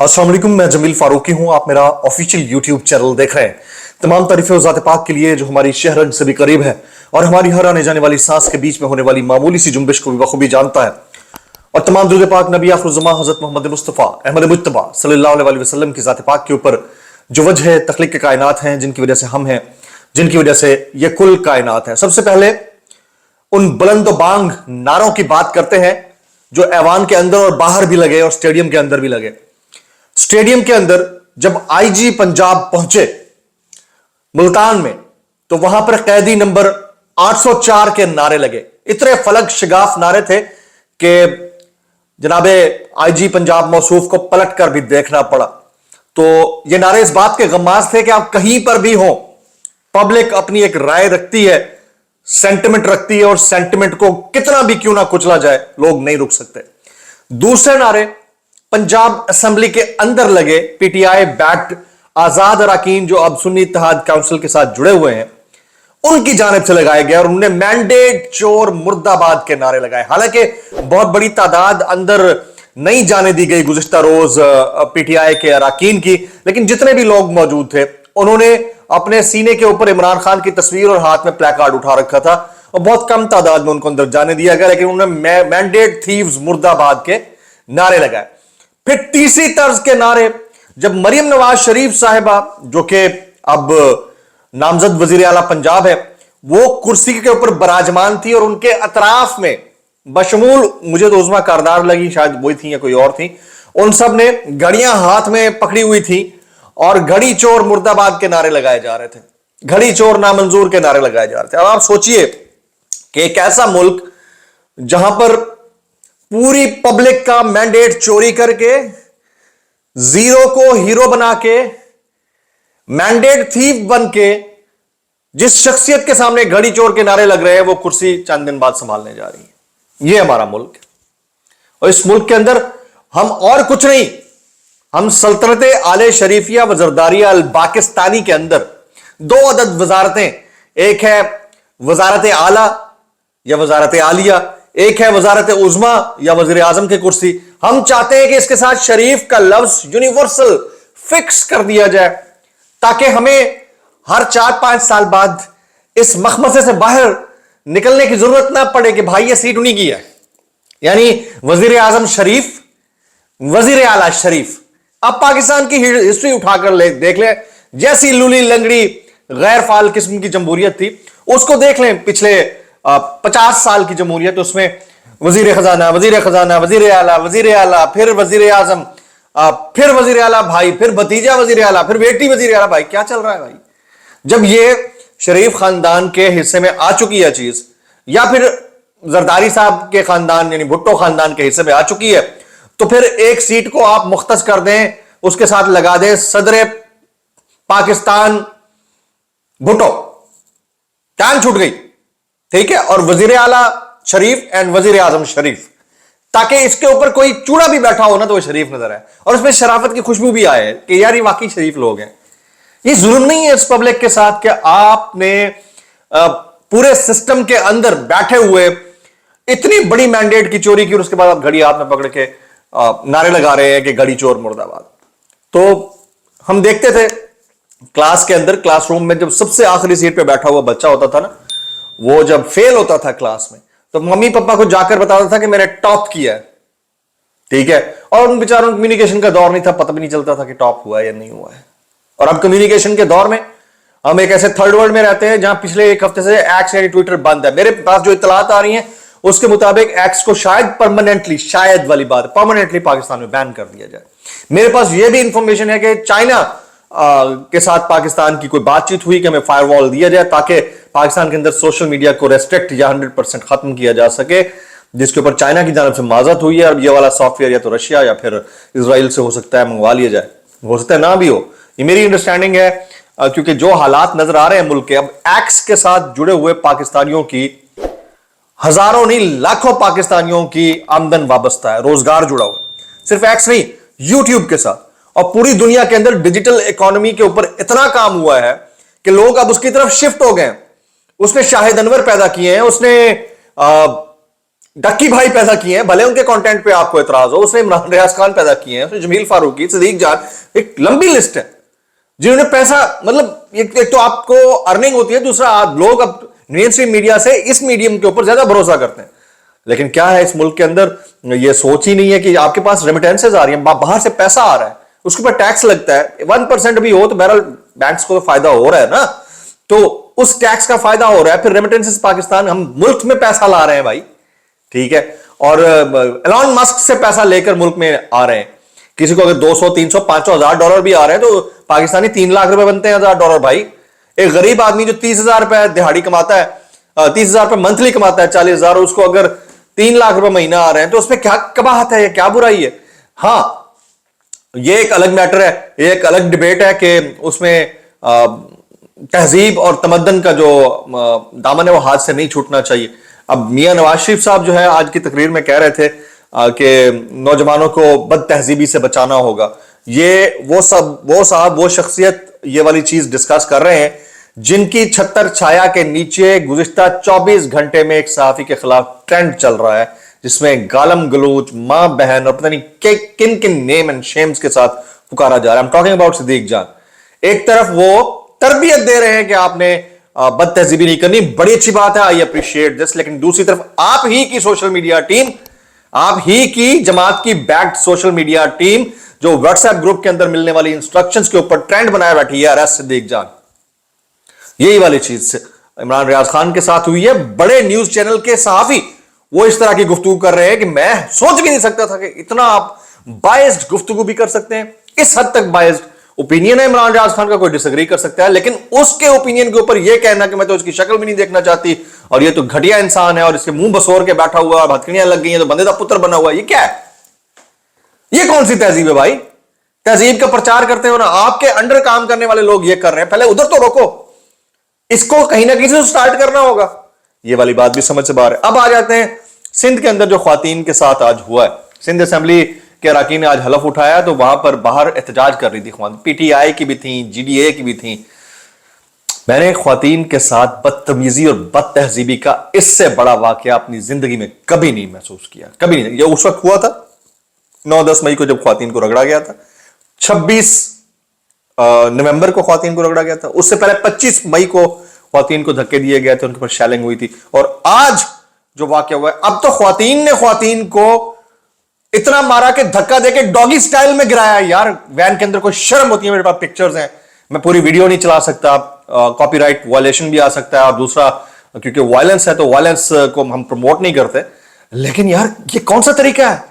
अस्सलाम वालेकुम, मैं जमील फारूकी हूं। आप मेरा ऑफिशियल यूट्यूब चैनल देख रहे हैं। तमाम तारीफें ज़ात पाक के लिए जो हमारी शहरग से भी करीब है और हमारी हर आने जाने वाली सांस के बीच में होने वाली मामूली सी जुम्बिश को भी बखूबी जानता है। और तमाम दुरूद पाक नबी आखिरुज़्ज़मान हज़रत मोहम्मद मुस्तफ़ा अहमद मुज्तबा सल्लल्लाहु अलैहि वसल्लम की ज़ात पाक के ऊपर जो वजह तख्लीक के कायनात हैं, जिनकी वजह से हम हैं, जिनकी वजह से ये कुल कायनात है। सबसे पहले उन बुलंद बांग नारों की बात करते हैं जो ऐवान के अंदर और बाहर भी लगे और स्टेडियम के अंदर भी लगे। स्टेडियम के अंदर जब आईजी पंजाब पहुंचे मुल्तान में, तो वहां पर कैदी नंबर 804 के नारे लगे। इतने फलक शिगाफ नारे थे कि जनाबे आईजी पंजाब मौसूफ को पलट कर भी देखना पड़ा। तो ये नारे इस बात के गम्माज थे कि आप कहीं पर भी हो, पब्लिक अपनी एक राय रखती है, सेंटिमेंट रखती है, और सेंटिमेंट को कितना भी क्यों ना कुचला जाए, लोग नहीं रुक सकते। दूसरे नारे पंजाब असेंबली के अंदर लगे। पीटीआई बैक्ड आजाद अरकान जो अब सुन्नी इत्तेहाद काउंसिल के साथ जुड़े हुए हैं, उनकी जानिब से लगाए गए और उन्होंने मैंडेट चोर मुर्दाबाद के नारे लगाए। हालांकि बहुत बड़ी तादाद अंदर नहीं जाने दी गई गुज़िश्ता रोज पीटीआई के अरकान की, लेकिन जितने भी लोग मौजूद थे उन्होंने अपने सीने के ऊपर इमरान खान की तस्वीर और हाथ में प्लेकार्ड उठा रखा था और बहुत कम तादाद में उनको अंदर जाने दिया गया, लेकिन उन्होंने मैंडेट थीव्स मुर्दाबाद के नारे लगाए। फिर तीसरी तर्ज के नारे जब मरियम नवाज शरीफ साहिबा, जो कि अब नामजद वजीर आला पंजाब है, वो कुर्सी के ऊपर बराजमान थी और उनके अतराफ में बशमूल, मुझे तो उज़मा कारदार लगी, शायद वही थी या कोई और थी, उन सब ने घड़ियां हाथ में पकड़ी हुई थी और घड़ी चोर मुर्दाबाद के नारे लगाए जा रहे थे, घड़ी चोर नामंजूर के नारे लगाए जा रहे थे। अब आप सोचिए कि एक ऐसा मुल्क जहां पर पूरी पब्लिक का मैंडेट चोरी करके, जीरो को हीरो बना के, मैंडेट थीव बन के जिस शख्सियत के सामने घड़ी चोर के नारे लग रहे हैं, वो कुर्सी चंद दिन बाद संभालने जा रही है। ये हमारा मुल्क है और इस मुल्क के अंदर हम और कुछ नहीं, हम सल्तनत आले शरीफिया व जरदारिया अल पाकिस्तानी के अंदर दो अदद वजारतें, एक है वजारत आला या वजारत आलिया, एक है वजारत उज़्मा या वजीर आजम की कुर्सी। हम चाहते हैं कि इसके साथ शरीफ का लफ्ज यूनिवर्सल फिक्स कर दिया जाए, ताकि हमें हर 4-5 साल बाद इस मखमसे से बाहर निकलने की जरूरत ना पड़े कि भाई ये सीट उन्हीं की है। यानी वजीर आजम शरीफ, वजीर आला शरीफ। अब पाकिस्तान की हिस्ट्री उठाकर देख लें, जैसी लूली लंगड़ी गैर फाल किस्म की जमहूरियत थी, उसको देख लें पिछले 50 साल की जमहूरियत। उसमें वजीर खजाना, वजीर खजाना, वजीर आला, फिर वजीर आजम, फिर वजीर आला भाई, फिर भतीजा वजीर आला, फिर बेटी वजीर आला भाई। क्या चल रहा है भाई? जब ये शरीफ खानदान के हिस्से में आ चुकी है चीज, या फिर जरदारी साहब के खानदान यानी भुट्टो खानदान के हिस्से में आ चुकी है, तो फिर एक सीट को आप मुख्तस कर दें, उसके साथ लगा दें सदर पाकिस्तान भुट्टो, टांग छूट गई, ठीक है, और वजीर आला शरीफ एंड वजीर आजम शरीफ, ताकि इसके ऊपर कोई चूड़ा भी बैठा हो ना तो वो शरीफ नजर आए और उसमें शराफत की खुशबू भी आए कि यार ये वाकई शरीफ लोग हैं। ये जुल्म नहीं है इस पब्लिक के साथ कि आपने पूरे सिस्टम के अंदर बैठे हुए इतनी बड़ी मैंडेट की चोरी की और उसके बाद आप घड़ी हाथ में पकड़ के नारे लगा रहे हैं कि घड़ी चोर मुर्दाबाद। तो हम देखते थे क्लास के अंदर, क्लासरूम में, जब सबसे आखिरी सीट पे बैठा हुआ बच्चा होता था ना, वो जब फेल होता था क्लास में, तो मम्मी पापा को जाकर बताता था कि मैंने टॉप किया है, ठीक है, और उन बेचारों को कम्युनिकेशन का दौर नहीं था, पता भी नहीं चलता था कि टॉप हुआ है या नहीं हुआ है। और अब कम्युनिकेशन के दौर में हम एक ऐसे थर्ड वर्ल्ड में रहते हैं जहां पिछले एक हफ्ते से एक्स यानी ट्विटर बंद है। मेरे पास जो इत्तलात आ रही हैं उसके मुताबिक एक्स को शायद परमानेंटली, शायद वाली बात, परमानेंटली पाकिस्तान में बैन कर दिया जाए। मेरे पास यह भी इंफॉर्मेशन है कि चाइना के साथ पाकिस्तान की कोई बातचीत हुई कि हमें फायरवॉल दिया जाए ताकि पाकिस्तान के अंदर सोशल मीडिया को रेस्ट्रिक्ट या 100% खत्म किया जा सके, जिसके ऊपर चाइना की जानब से माजत हुई है। अब ये वाला सॉफ्टवेयर या तो रशिया या फिर इजराइल से हो सकता है मंगवा लिया जाए, हो सकता है ना भी हो, ये मेरी अंडरस्टैंडिंग है, क्योंकि जो हालात नजर आ रहे हैं मुल्क के, अब एक्स के साथ जुड़े हुए पाकिस्तानियों की हजारों नहीं लाखों पाकिस्तानियों की आमदन वाबस्ता है, रोजगार जुड़ा हुआ। सिर्फ एक्स नहीं, यूट्यूब के साथ और पूरी दुनिया के अंदर डिजिटल इकोनॉमी के ऊपर इतना काम हुआ है कि लोग अब उसकी तरफ शिफ्ट हो गए। उसने शाहिद अनवर पैदा किए हैं, उसने डक्की भाई पैदा किए हैं, भले उनके कंटेंट पे आपको एतराज हो, उसने इमरान रियाज खान पैदा किए हैं, उसने जमील फारूकी, सदीक जान, एक लंबी लिस्ट है जिन्होंने पैसा, मतलब एक तो आपको अर्निंग होती है, दूसरा आप लोग अब मेन स्ट्रीम मीडिया से इस मीडियम के ऊपर ज्यादा भरोसा करते हैं। लेकिन क्या है, इस मुल्क के अंदर ये सोच ही नहीं है कि आपके पास रेमिटेंसेज आ रही हैं, बाहर से पैसा आ रहा है, उसके ऊपर टैक्स लगता है, 1% भी हो तो बहरहाल बैंक्स को तो फायदा हो रहा है ना, तो उस टैक्स का फायदा हो रहा है, फिर रेमिटेंसेज पाकिस्तान, हम मुल्क में पैसा ला रहे हैं भाई, ठीक है, और एलॉन मस्क से पैसा लेकर मुल्क में आ रहे हैं। किसी को अगर 200, 300, 500 हजार डॉलर भी आ रहे हैं तो पाकिस्तानी 3 लाख रुपए बनते हैं $1,000 भाई। एक गरीब आदमी जो 30,000 रुपए दिहाड़ी कमाता है, 30,000 रुपए मंथली कमाता है, 40,000, उसको अगर 3 लाख रुपए महीना आ रहे हैं तो उसमें क्या कबाहत है, क्या बुराई है। हाँ, ये एक अलग मैटर है, ये एक अलग डिबेट है कि उसमें तहजीब और तमद्दन का जो दामन है वो हाथ से नहीं छूटना चाहिए। अब मियां नवाज शरीफ साहब जो है आज की तकरीर में कह रहे थे कि नौजवानों को बद तहजीबी से बचाना होगा। ये वो साहब वो शख्सियत ये वाली चीज डिस्कस कर रहे हैं जिनकी छत्तर छाया के नीचे गुज़िश्ता 24 घंटे में एक सहाफी के खिलाफ ट्रेंड चल रहा है, जिसमें गालम गलोच, मां बहन और पता नहीं किन किन नेम एंड शेम्स के साथ पुकारा जा रहा है। I am talking about Siddique Jan. एक तरफ वो तरबियत दे रहे हैं कि आपने बद तहजीबी नहीं करनी, बड़ी अच्छी बात है, आई अप्रिशिएट दिस, लेकिन दूसरी तरफ आप ही की सोशल मीडिया टीम, आप ही की जमात की बैक्ड सोशल मीडिया टीम जो व्हाट्सएप ग्रुप के अंदर मिलने वाली इंस्ट्रक्शंस के ऊपर ट्रेंड बनाए बैठी है, अरेस्ट सिद्दीक जान। यही वाली चीज से इमरान रियाज खान के साथ हुई है। बड़े न्यूज चैनल के सहाफी वो इस तरह की गुफ्तगू कर रहे हैं कि मैं सोच भी नहीं सकता था कि इतना आप बायस्ड गुफ्तगू भी कर सकते हैं। इस हद तक बायस्ड ओपिनियन है इमरान रियाज खान का, कोई डिसएग्री कर सकता है, लेकिन उसके ओपिनियन के ऊपर यह कहना कि मैं तो उसकी शक्ल भी नहीं देखना चाहती और ये तो घटिया इंसान है और इसके मुंह बसोर के बैठा हुआ, हथकड़ियां लग गई हैं तो बंदे का पुत्र बना हुआ, ये क्या है? ये कौन सी तहजीब है भाई? तहजीब का प्रचार करते हो ना, आपके अंडर काम करने वाले लोग ये कर रहे हैं, पहले उधर तो रोको, इसको कहीं ना कहीं से स्टार्ट करना होगा। ये वाली बात भी समझ से बाहर है। अब आ जाते हैं सिंध के अंदर जो ख्वातीन के साथ आज हुआ है। सिंध असेंबली के अरकान ने आज हलफ उठाया तो वहां पर बाहर एहतजाज कर रही थी ख्वातीन, पीटीआई की भी थी, जीडीए की भी थी। मैंने ख्वातीन के साथ बदतमीजी और बद तहजीबी का इससे बड़ा वाकया अपनी जिंदगी में कभी नहीं महसूस किया, कभी नहीं। ये उस वक्त हुआ था 9-10 मई को जब ख्वातीन को रगड़ा गया था, 26 नवंबर को ख्वातीन को रगड़ा गया था, उससे पहले 25 मई को ख्वातीन को धक्के दिए गए थे, उनके ऊपर शेलिंग हुई थी, और आज जो वाकया हुआ है, अब तो ख्वातीन ने ख्वातीन को इतना मारा कि धक्का देके डॉगी स्टाइल में गिराया। यार वैन के अंदर कोई शर्म होती है? मेरे पास पिक्चर्स हैं, मैं पूरी वीडियो नहीं चला सकता, कॉपीराइट वायलेशन भी आ सकता है, और दूसरा क्योंकि वायलेंस है तो वायलेंस को हम प्रमोट नहीं करते, लेकिन यार ये कौन सा तरीका है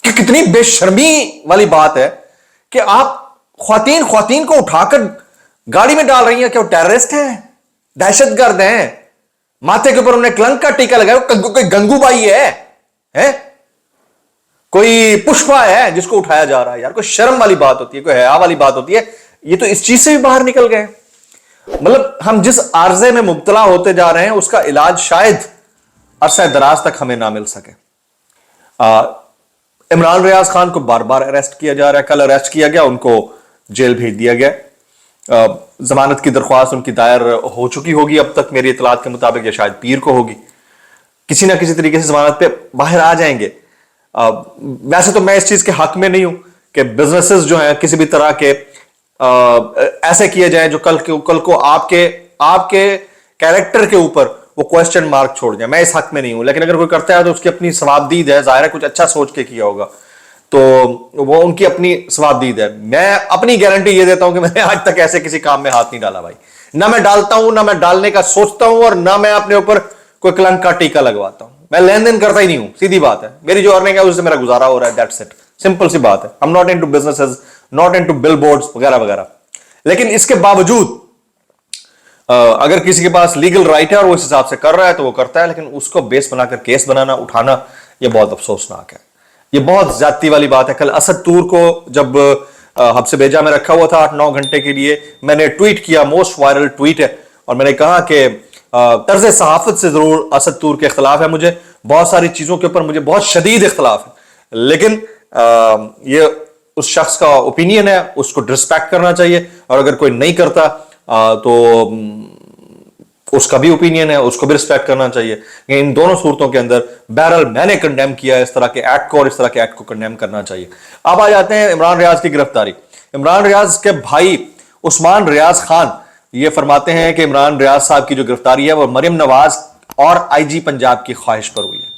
कि कितनी बेशर्मी वाली बात है कि आप ख्वातीन को उठाकर गाड़ी में डाल रही हैं। क्या वो टेररिस्ट हैं, दहशतगर्द हैं? माथे के ऊपर उन्हें कलंक का टीका लगाया, कोई गंगूबाई है? कोई पुष्पा है जिसको उठाया जा रहा है? यार कोई शर्म वाली बात होती है, कोई हया वाली बात होती है। ये तो इस चीज से भी बाहर निकल गए। मतलब हम जिस आर्जे में मुब्तला होते जा रहे हैं उसका इलाज शायद अरसा दराज तक हमें ना मिल सके। इमरान रियाज खान को बार बार अरेस्ट किया जा रहा है। कल अरेस्ट किया गया, उनको जेल भेज दिया गया। जमानत की दरख्वास्त उनकी दायर हो चुकी होगी अब तक मेरी इतलात के मुताबिक, या शायद पीर को होगी। किसी ना किसी तरीके से जमानत पे बाहर आ जाएंगे। वैसे तो मैं इस चीज के हक में नहीं हूं कि बिजनेसेस जो हैं किसी भी तरह के ऐसे किए जाएं जो कल को आपके कैरेक्टर के ऊपर वो क्वेश्चन मार्क छोड़ जाए। मैं इस हक में नहीं हूं, लेकिन अगर कोई करता है तो उसकी अपनी सवाबदीद है, जाहिर है कुछ अच्छा सोच के किया होगा, तो वो उनकी अपनी सवाबदीद है। मैं अपनी गारंटी ये देता हूं कि मैंने आज तक ऐसे किसी काम में हाथ नहीं डाला भाई, ना मैं डालता हूं, ना मैं डालने का सोचता हूं, और ना मैं अपने ऊपर कोई कलंक का टीका लगवाता हूं। मैं लेन देन करता ही नहीं हूं, सीधी बात है। मेरी जो अर्निंग है उससे मेरा गुजारा हो रहा है, दैट्स इट, सिंपल सी बात है। I am not into businesses, not into billboards वगैरह वगैरह। लेकिन इसके बावजूद अगर किसी के पास लीगल राइट है और वो इस हिसाब से कर रहा है तो वो करता है, लेकिन उसको बेस बनाकर केस बनाना, उठाना, ये बहुत अफसोसनाक है। ये बहुत ज्यादती वाली बात है। कल असद तूर को जब हब्से भेजा में रखा हुआ था 8-9 घंटे के लिए, मैंने ट्वीट किया, मोस्ट वायरल ट्वीट है, और मैंने कहा कि तर्ज सहाफत से जरूर असद तूर के खिलाफ है, मुझे बहुत सारी चीजों के ऊपर मुझे बहुत शदीद इख्तलाफ है, लेकिन ये उस शख्स का ओपिनियन है, उसको रिस्पेक्ट करना चाहिए, और अगर कोई नहीं करता तो उसका भी ओपिनियन है, उसको भी रिस्पेक्ट करना चाहिए। इन दोनों सूरतों के अंदर बहरहाल मैंने कंडेम किया इस तरह के एक्ट को, और इस तरह के एक्ट को कंडेम करना चाहिए। अब आ जाते हैं इमरान रियाज की गिरफ्तारी। इमरान रियाज के भाई उस्मान रियाज खान ये फरमाते हैं कि इमरान रियाज साहब की जो गिरफ्तारी है वो मरियम नवाज और आईजी पंजाब की ख्वाहिश पर हुई है।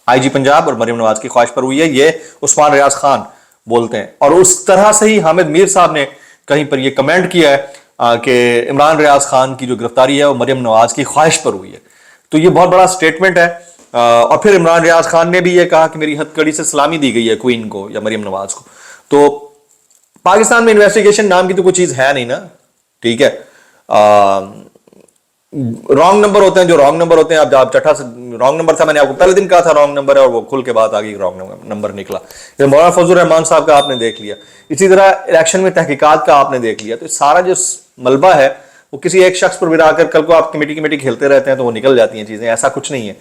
आईजी पंजाब और मरियम नवाज की ख्वाहिश पर हुई है, ये उस्मान रियाज खान बोलते हैं। और उस तरह से ही हामिद मीर साहब ने कहीं पर यह कमेंट किया है कि इमरान रियाज खान की जो गिरफ्तारी है वो मरियम नवाज की ख्वाहिश पर हुई है। तो ये बहुत बड़ा स्टेटमेंट है। और फिर इमरान रियाज खान ने भी ये कहा कि मेरी हथकड़ी से सलामी दी गई है क्वीन को या मरियम नवाज को। तो पाकिस्तान में इन्वेस्टिगेशन नाम की तो कोई चीज है नहीं ना, ठीक है। रॉन्ग नंबर होते हैं, जो रॉन्ग नंबर होते हैं। आप चट्टा से रॉन्ग नंबर था, मैंने आपको पहले दिन कहा था रॉन्ग नंबर है, और वो खुल के बाद आगे रॉन्ग नंबर निकला। मौलाना फजल रहमान साहब का आपने देख लिया, इसी तरह इलेक्शन में तहकीकात का आपने देख लिया। तो सारा जो मलबा है वो किसी एक शख्स पर गिराकर कल को आप कमेटी खेलते रहते हैं तो वो निकल जाती हैं चीजें, ऐसा कुछ नहीं है।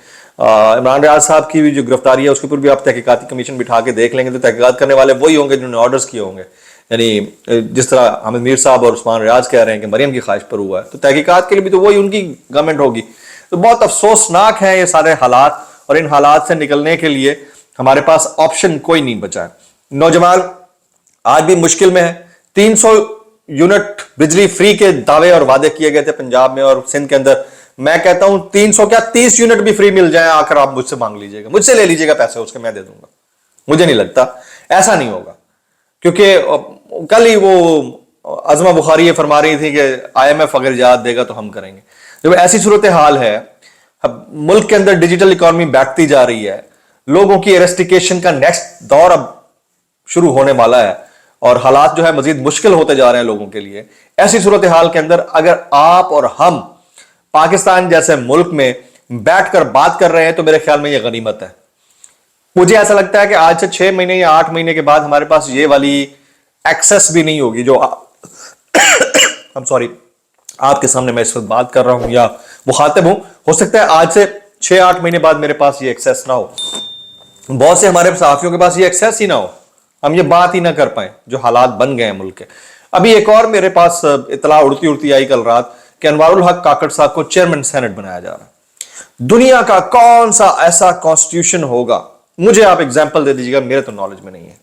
इमरान रियाज साहब की भी जो गिरफ्तारी है उसके ऊपर भी आप तहकीकाती कमीशन बिठा के देख लेंगे तो तहकीकात करने वाले वही होंगे जिन्होंने ऑर्डर्स किए होंगे। यानी जिस तरह हामिद मीर साहब और उस्मान रियाज कह रहे हैं कि मरियम की ख्वाहिश पर हुआ है, तो तहकीकात के लिए भी तो वही उनकी गवर्नमेंट होगी। तो बहुत अफसोसनाक है ये सारे हालात, और इन हालात से निकलने के लिए हमारे पास ऑप्शन कोई नहीं बचा है। नौजवान आज भी मुश्किल में है। 300 यूनिट बिजली फ्री के दावे और वादे किए गए थे पंजाब में और सिंध के अंदर। मैं कहता हूं 300 क्या 30 यूनिट भी फ्री मिल जाए, आकर आप मुझसे मांग लीजिएगा, मुझसे ले लीजिएगा पैसे, उसके मैं दे दूंगा। मुझे नहीं लगता ऐसा नहीं होगा, क्योंकि कल ही वो अजमा बुखारी ये फरमा रही थी कि IMF अगर इजाजत देगा तो हम करेंगे। जब ऐसी सूरत हाल है, अब मुल्क के अंदर डिजिटल इकोनॉमी बैठती जा रही है, लोगों की इन्वेस्टिगेशन का नेक्स्ट दौर अब शुरू होने वाला है और हालात जो है मजीद मुश्किल होते जा रहे हैं लोगों के लिए। ऐसी सूरत हाल के अंदर अगर आप और हम पाकिस्तान जैसे मुल्क में बैठकर बात कर रहे हैं तो मेरे ख्याल में यह गनीमत है। मुझे ऐसा लगता है कि आज से 6 महीने या 8 महीने के बाद हमारे पास ये वाली एक्सेस भी नहीं होगी जो I'm सॉरी आपके सामने मैं इस वक्त बात कर रहा हूं या मुखातिब हूं। हो सकता है आज से 6-8 महीने बाद मेरे पास ये एक्सेस ना हो, बहुत से हमारे सहाफियों के पास ये एक्सेस ही ना हो, हम ये बात ही ना कर पाए जो हालात बन गए हैं मुल्क के। अभी एक और मेरे पास इतला उड़ती उड़ती आई कल रात कि अनवारुल हक काकड़ साहब को चेयरमैन सेनेट बनाया जा रहा है। दुनिया का कौन सा ऐसा कॉन्स्टिट्यूशन होगा, मुझे आप एग्जाम्पल दे दीजिएगा, मेरे तो नॉलेज में नहीं है,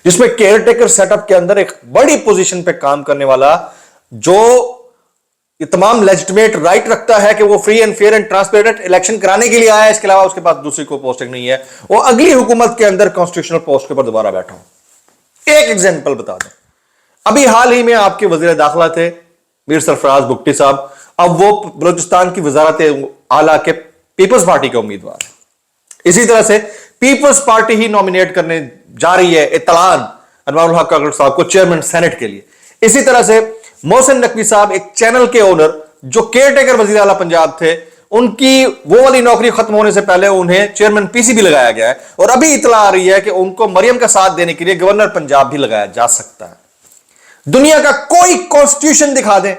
जिसमें केयर टेकर सेटअप के अंदर एक बड़ी पोजीशन पे काम करने वाला जो ये तमाम लेजिटिमेट राइट रखता है कि वो free and fair and transparent election कराने के लिए आया है, इसके अलावा उसके पास दूसरी कोई पोस्टिंग नहीं है, वो अगली हुकूमत के अंदर कॉन्स्टिट्यूशनल पोस्ट के ऊपर दोबारा बैठा हूं। एक एग्जाम्पल बता दें, अभी हाल ही में आपके वजीर दाखिला थे मीर सरफराज बुगटी साहब, अब वो बलूचिस्तान की वजारत आला के पीपल्स पार्टी के उम्मीदवार है। इसी तरह से पीपल्स पार्टी ही नॉमिनेट करने जा रही है इत्तलान अनवारुल हक काकड़ साहब को चेयरमैन सेनेट के लिए। इसी तरह से मोहसिन नकवी साहब एक चैनल के ओनर जो केयर टेकर वजीर आला पंजाब थे, उनकी वो वाली नौकरी खत्म होने से पहले उन्हें चेयरमैन PCB लगाया गया है और अभी इतला आ रही है कि उनको मरियम का साथ देने के लिए गवर्नर पंजाब भी लगाया जा सकता है। दुनिया का कोई कॉन्स्टिट्यूशन दिखा दें,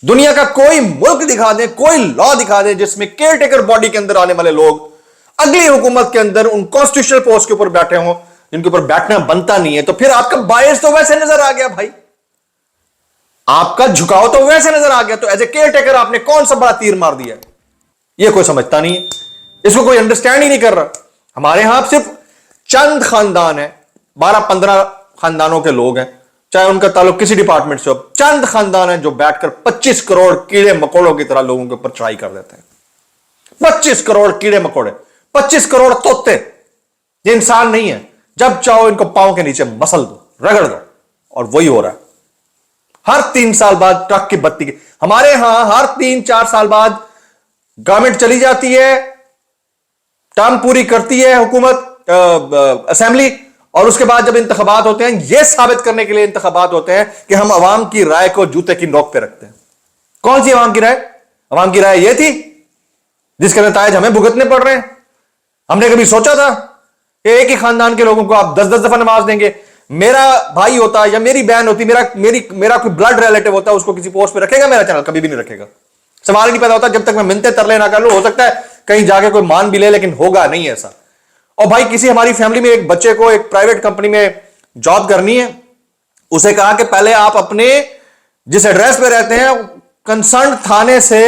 दुनिया का कोई मुल्क दिखा दें, कोई लॉ दिखा दें जिसमें केयर टेकर बॉडी के अंदर आने वाले लोग अगली हुकूमत के अंदर उन कॉन्स्टिट्यूशनल पोस्ट के ऊपर बैठे हों जिनके ऊपर बैठना बनता नहीं है। तो फिर आपका बायस तो वैसे नजर आ गया भाई, आपका झुकाव तो वैसे नजर आ गया। तो एज ए केयर टेकर आपने कौन सा बड़ा तीर मार दिया, यह कोई समझता नहीं है, इसको कोई अंडरस्टैंड ही नहीं कर रहा। हमारे यहां सिर्फ चंद खानदान है, 12-15 खानदानों के लोग हैं, चाहे उनका ताल्लुक किसी डिपार्टमेंट से हो, चंद खानदान है जो बैठकर 25 करोड़ कीड़े मकोड़ों की तरह लोगों के ऊपर चढ़ाई कर देते हैं। 25 करोड़ कीड़े मकोड़े, 25 करोड़ तोते, ये इंसान नहीं है। जब चाहो इनको पांव के नीचे मसल दो, रगड़ दो, और वही हो रहा है। हर 3 साल बाद ट्रक की बत्ती की, हमारे यहां हर 3-4 साल बाद गवर्नमेंट चली जाती है, टर्म पूरी करती है हुकूमत असेंबली, और उसके बाद जब इंतखाबात होते हैं, यह साबित करने के लिए इंतखाबात होते हैं कि हम अवाम की राय को जूते की नोक पे रखते हैं। कौन सी अवाम की राय? अवाम की राय यह थी जिसके नतायज हमें भुगतने पड़ रहे हैं। हमने कभी सोचा था कि एक ही खानदान के लोगों को आप 10-10 दफा नमाज देंगे? मेरा भाई होता या मेरी बहन होती, मेरा कोई ब्लड रिलेटिव होता, उसको किसी पोस्ट पे रखेगा मेरा चैनल? कभी भी नहीं रखेगा। सवाल ही नहीं पैदा होता जब तक मैं मिन्नतें तरले ना कर लूं। हो सकता है कहीं जाके कोई मान भी ले, लेकिन होगा नहीं ऐसा। और भाई किसी हमारी फैमिली में एक बच्चे को एक प्राइवेट कंपनी में जॉब करनी है, उसे कहा कि पहले आप अपने जिस एड्रेस पे रहते हैं कंसर्न थाने से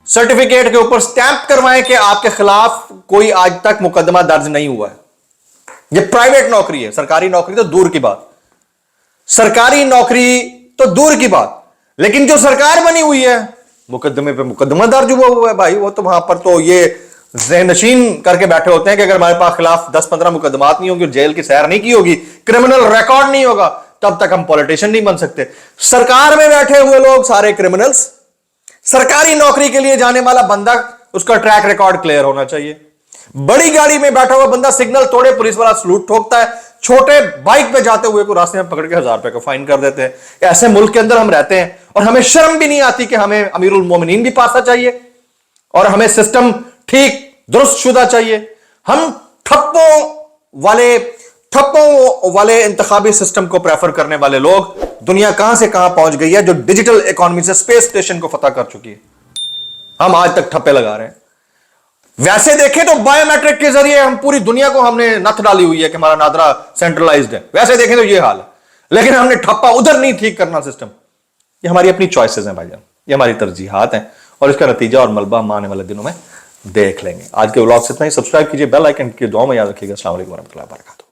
सर्टिफिकेट के ऊपर स्टैंप करवाएं कि आपके खिलाफ कोई आज तक मुकदमा दर्ज नहीं हुआ है। यह प्राइवेट नौकरी है, सरकारी नौकरी तो दूर की बात, सरकारी नौकरी तो दूर की बात, लेकिन जो सरकार बनी हुई है मुकदमे पे मुकदमा दर्ज हुआ है भाई। वो तो वहां पर तो ये ज़हनशीन करके बैठे होते हैं कि अगर हमारे पास खिलाफ 10-15 मुकदमात नहीं होंगे, जेल की सैर नहीं की होगी, क्रिमिनल रिकॉर्ड नहीं होगा, तब तक हम पॉलिटिशियन नहीं बन सकते। सरकार में बैठे हुए लोग सारे क्रिमिनल्स, सरकारी नौकरी के लिए जाने वाला बंदा उसका ट्रैक रिकॉर्ड क्लियर होना चाहिए। बड़ी गाड़ी में बैठा हुआ बंदा सिग्नल तोड़े पुलिस वाला सलूट ठोकता है, छोटे बाइक पे जाते हुए को रास्ते में पकड़ के 1000 रुपए का फाइन कर देते हैं। ऐसे मुल्क के अंदर हम रहते हैं और हमें शर्म भी नहीं आती कि हमें अमीरुल मोमिनीन भी पासा चाहिए और हमें सिस्टम ठीक दुरुस्त शुदा चाहिए। हम ठप्पों वाले इंतखाबी सिस्टम को प्रेफर करने वाले लोग, दुनिया कहां से कहां पहुंच गई है जो डिजिटल इकोनॉमी से स्पेस स्टेशन को फतह कर चुकी है, हम आज तक ठप्पे लगा रहे हैं। वैसे देखें तो बायोमेट्रिक के जरिए हम पूरी दुनिया को हमने नथ डाली हुई है कि हमारा नादरा सेंट्रलाइज्ड है, वैसे देखें तो ये हाल है, लेकिन हमने ठप्पा उधर नहीं ठीक करना सिस्टम। ये हमारी अपनी चॉइसेस हैं भाईजान, ये हमारी तरजीहात हैं और इसका नतीजा और मलबा हम आने वाले दिनों में देख लेंगे। आज के व्लॉग से इतना ही। सब्सक्राइब कीजिए, बेल आइकन की दुआ में याद रखिएगा। अस्सलाम वालेकुम वरहमतुल्लाहि वबरकातुहू।